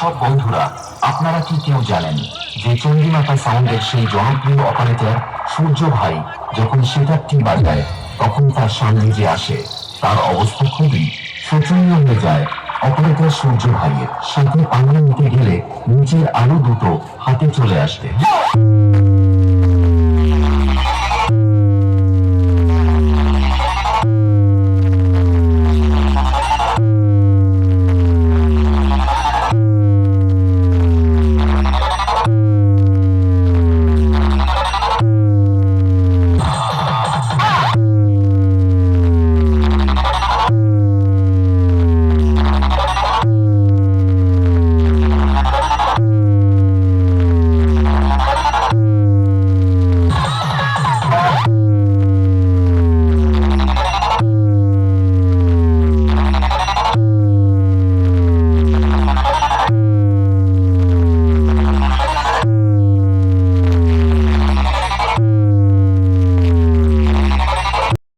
দর্শক বন্ধুরা, আপনারা কি কেউ জানেন যে চন্ডিমাতা সাউন্ডের সেই জনপ্রিয় অপারেটর সূর্য ভাই যখন সেটারটি বাজায় তখন তার সামনে যে আসে তার অবস্থা খুবই শোচনীয় হয়ে যায়। অপারেটর সূর্য ভাইয়ের সাথে পাঙ্গা নিতে গেলে নিচের আরো দুটো হাতে চলে আসবে।